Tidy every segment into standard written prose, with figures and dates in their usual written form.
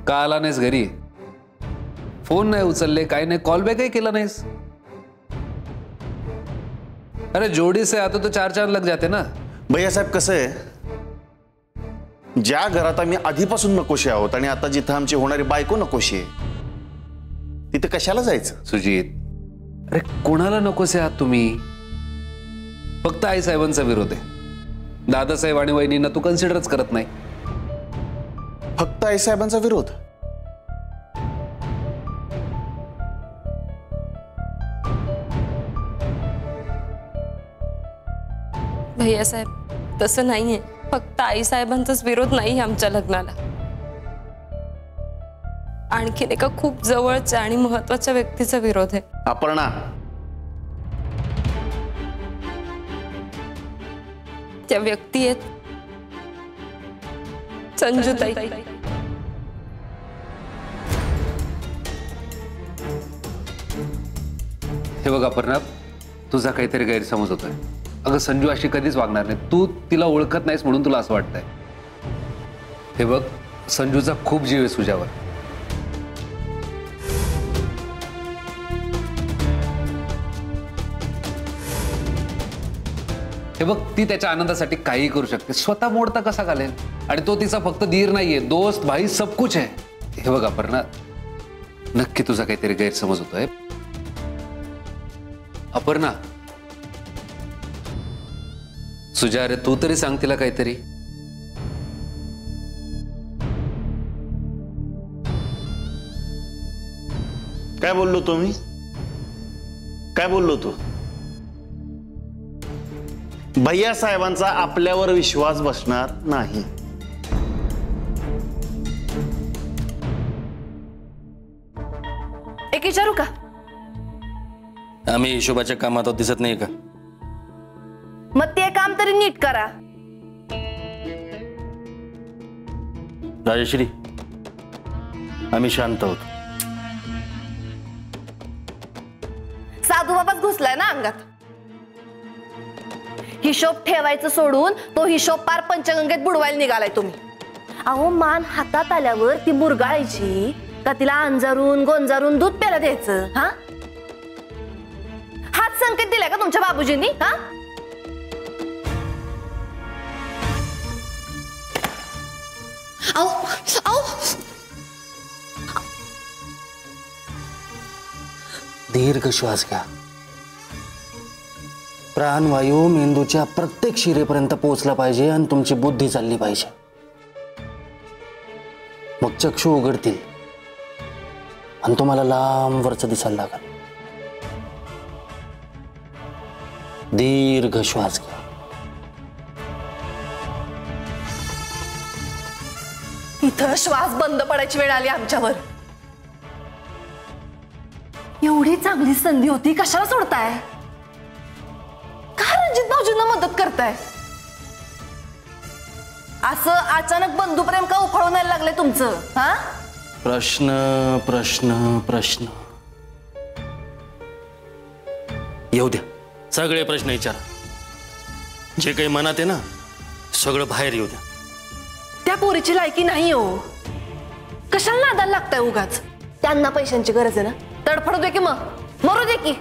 का आला नाहीस घरी? फोन नाही उचलले, काय नाही, कॉल बॅकही केला नाहीस. अरे जोड़ी से आता तो 4 चांद लग जाते ना. भैया साहेब कसं आहे, ज्या घरात आम्ही आधीपासून नकोशी आहोत आणि आता जिथं आमची होणारी बायको नकोशी आहे तिथे कशाला जायचं? सुजित, अरे कोणाला नकोसे आहात तुम्ही? फक्त आई साहेबांचा विरोध आहे. दादासाहेब आणि वहिनींना तू कन्सिडरच करत नाही. फक्त आई साहेबांचा विरोध? भैया साहेब तसं नाहीये. फक्त आई साहेबांचाच विरोध नाही आमच्या लग्नाला. आणखीन एका खूप जवळच्या आणि महत्त्वाच्या व्यक्तीचा विरोध आहे. अपर्णा, त्या व्यक्ती आहेत संजूताई. हे बघ अपर्णा, तुझा काहीतरी गैरसमज होतोय. अगं संजू अशी कधीच वागणार नाही. तू तिला ओळखत नाहीस म्हणून तुला असं वाटतंय. हे बघ, संजूचा खूप जीव आहे तुझ्यावर. हे बघ, ती त्याच्या आनंदासाठी काही करू शकते. स्वतः मोडता कसा घालेल? आणि तो तिचा फक्त धीर नाहीये, दोस्त, भाई, सब कुछ आहे. हे बघ अपर्णा, नक्की तुझा काहीतरी गैरसमज होतोय. अपर्णा, सुजा, अरे तू तरी सांग तिला काहीतरी. काय बोललो तुम्ही? काय बोललो तू? भैया साहेबांचा आपल्यावर विश्वास बसणार नाही. एक विचारू का? आम्ही हिशोबाच्या कामात दिसत नाही का? मग ते काम तरी नीट करा. राजश्री, आम्ही शांत आहोत. साधू बाबाच घुसलाय ना अंगात. हिशोब ठेवायचं सोडून तो हिशोब पार पंचगंगेत बुडवायला निघालाय तुम्ही. अहो, मान हातात आल्यावर ती बुरगाळायची का तिला अंजारून गोंजारून दूध प्यायला द्यायचं? हा, हाच संकेत दिलाय का तुमच्या बाबूजींनी? हा, दीर्घ श्वास घ्या. प्राणवायू मेंदूच्या प्रत्येक शिरेपर्यंत पोहोचला पाहिजे आणि तुमची बुद्धी चालली पाहिजे. मग चक्षु उघडतील आणि तुम्हाला लांबवरच दिसायला लागेल. दीर्घ श्वास घ्या. इथं श्वास बंद पडायची वेळ आली आमच्यावर. एवढी चांगली संधी होती, कशाला सोडताय? का रणजित भाऊजींना मदत करताय? असं अचानक बंधुप्रेम का उफाळून लागलंय तुमचं? हा, प्रश्न प्रश्न प्रश्न येऊ द्या. सगळे प्रश्न विचारा. जे काही मनात आहे ना, सगळं बाहेर येऊ द्या. त्या पोरीची लायकी नाही हो. कशाला नादाला लागताय उगाच? त्यांना पैशांची गरज आहे ना, तडफडू दे की, मग मरू दे की.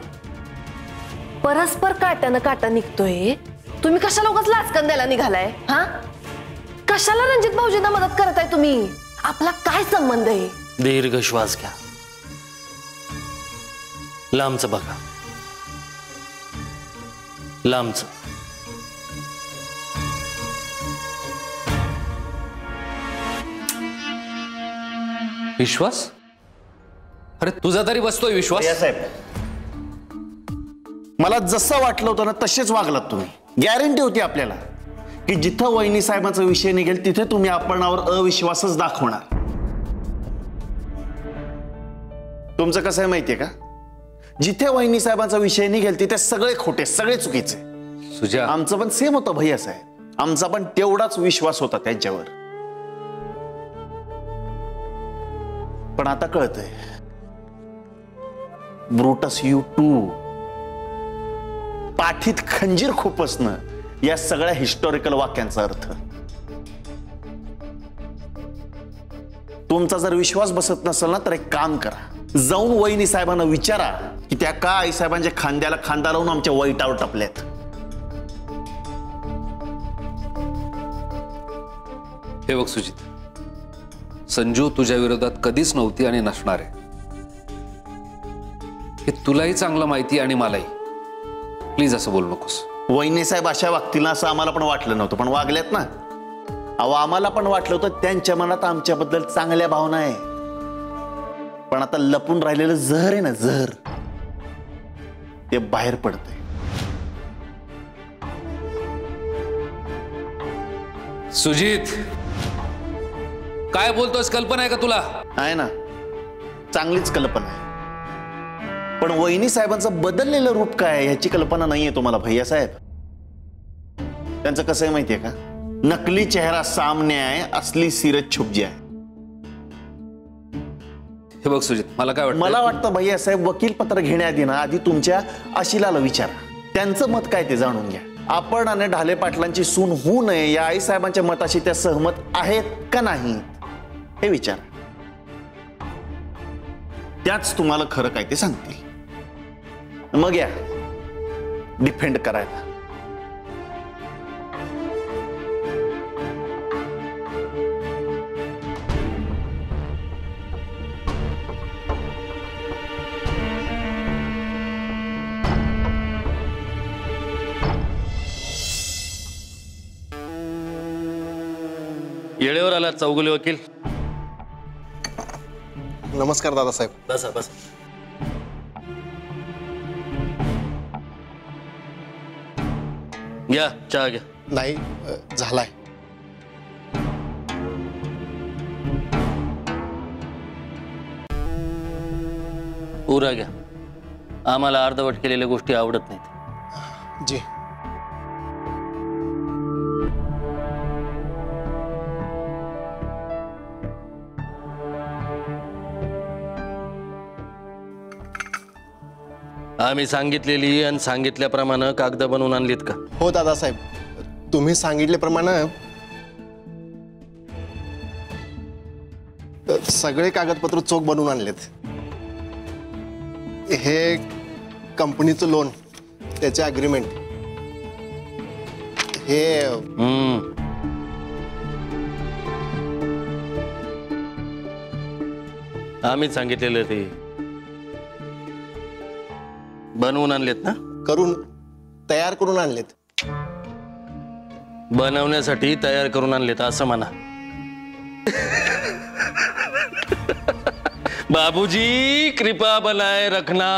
परस्पर काट्यानं काटा निघतोय. तुम्ही कशाला उगाच लाचकन द्यायला निघालाय? हा, कशाला रणजित भाऊजींना मदत करताय तुम्ही? आपला काय संबंध आहे? दीर्घ श्वास घ्या. लांबचं बघा. लांबचं. विश्वास? अरे तुझा तरी बसतोय विश्वास? भैया साहेब, मला जसं वाटलं होतं ना तसेच वागलात तुम्ही. गॅरंटी होती आपल्याला की जिथं वहिनी साहेबांचा विषय निघेल तिथे तुम्ही आपणावर अविश्वासच दाखवणार. तुमचं कसं आहे माहितीये का? जिथे वहिनी साहेबांचा विषय निघेल तिथे सगळे खोटे, सगळे चुकीचे. सुजा, आमचं पण सेम होतं भैया साहेब. आमचा पण तेवढाच विश्वास होता त्यांच्यावर. पण आता कळतंय, ब्रूटस यू टू. पाठीत खंजीर खुपसणं या सगळ्या हिस्टॉरिकल वाक्यांचा अर्थ. तुमचा जर विश्वास बसत नसेल ना तर एक काम करा, जाऊन वहिनी साहेबांना विचारा की त्या का आईसाहेबांच्या खांद्याला खांदा लावून आमच्या वैतावर टपल्यात. हे बघ सुजित, संजू तुझ्या विरोधात कधीच नव्हती आणि नसणार आहे, हे तुलाही चांगलं माहिती आणि मलाही. प्लीज असं बोलू नकोस. वहिनी साहेब अशा वागतील ना असं आम्हाला पण वाटलं नव्हतं, पण वागल्यात ना. अहो आम्हाला पण वाटलं होतं त्यांच्या मनात आमच्याबद्दल चांगल्या भावना आहे, पण आता लपून राहिलेलं जहर आहे ना, जहर ते बाहेर पडतंय. सुजित, काय बोलतोस? कल्पना आहे का तुला? आहे ना, चांगलीच कल्पना आहे, पण वहिनी साहेबांचं बदललेलं रूप काय आहे ह्याची कल्पना नाहीये तुम्हाला भैया साहेब. त्यांचं कसं आहे माहितीये का, नकली चेहरा सामने आहे, असली सीरत छुप जाए. हे बघ सुजित, मला काय वाटतं, मला वाटतं भैया साहेब वकील पत्र घेण्याआधी ना आधी तुमच्या आशिलाला विचारा, त्यांचं मत काय ते जाणून घ्या. आपण आणि ढाले पाटलांची सून होऊ नये या आई साहेबांच्या मताशी त्या सहमत आहेत का नाही हे विचारा. त्याच तुम्हाला खरं काय ते सांगतील. मग या डिफेंड करायला. येळेवर आला चौगुले वकील. नमस्कार दादासाहेब. बसा बसा. घ्या चहा घ्या. नाही झालाय. पुरा घ्या. आम्हाला अर्धवट केलेल्या गोष्टी आवडत नाहीत. जी. आम्ही सांगितलेली आणि सांगितल्याप्रमाणे कागद बनवून आणलीत का? हो दादासाहेब, तुम्ही सांगितल्याप्रमाणे सगळे कागदपत्र चोख बनवून आणलेत. हे कंपनीचं लोन, त्याचे अग्रीमेंट, हे आम्ही सांगितलेलं ते बनवून आणलेत ना? करून तयार करून आणलेत. बनवण्यासाठी तयार करून आणलेत असं म्हणा. बाबूजी कृपा बनाए रखना.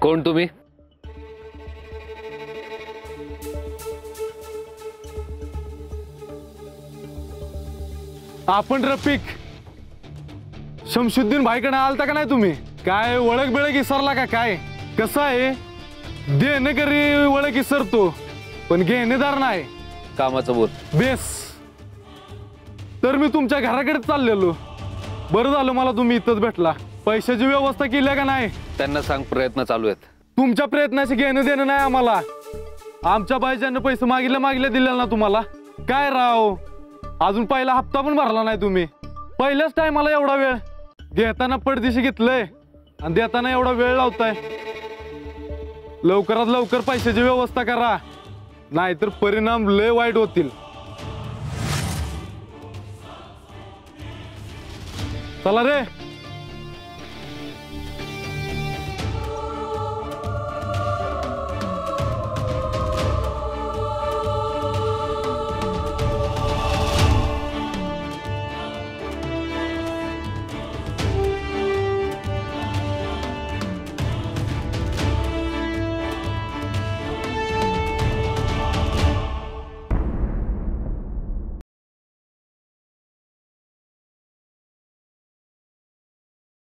कोण तुम्ही? आपण रफिक शमशुद्दीन भाईकडे आलता का नाही तुम्ही? काय ओळख बिळख विसरला का काय? कसं आहे, देणेकरी ओळख विसरतो पण घेणेदार नाही. कामाचं बोल. बेस. तर मी तुमच्या घराकडे चाललेलो, बरं झालं मला तुम्ही इथंच भेटला. पैशाची व्यवस्था केली का नाही? त्यांना सांग प्रयत्न चालू आहेत. तुमच्या प्रयत्नाशी घेणं देणं नाही आम्हाला. आमच्या बाईजांना पैसे मागितले दिले ना तुम्हाला. काय राव, अजून पहिला हप्ता पण भरला नाही तुम्ही. पहिल्याच टायमाला एवढा वेळ. घेताना पडदिशी घेतलंय आणि देताना एवढा वेळ लावताय. लवकरात लवकर पैशाची व्यवस्था करा, नाहीतर परिणाम लय वाईट होतील. चला रे.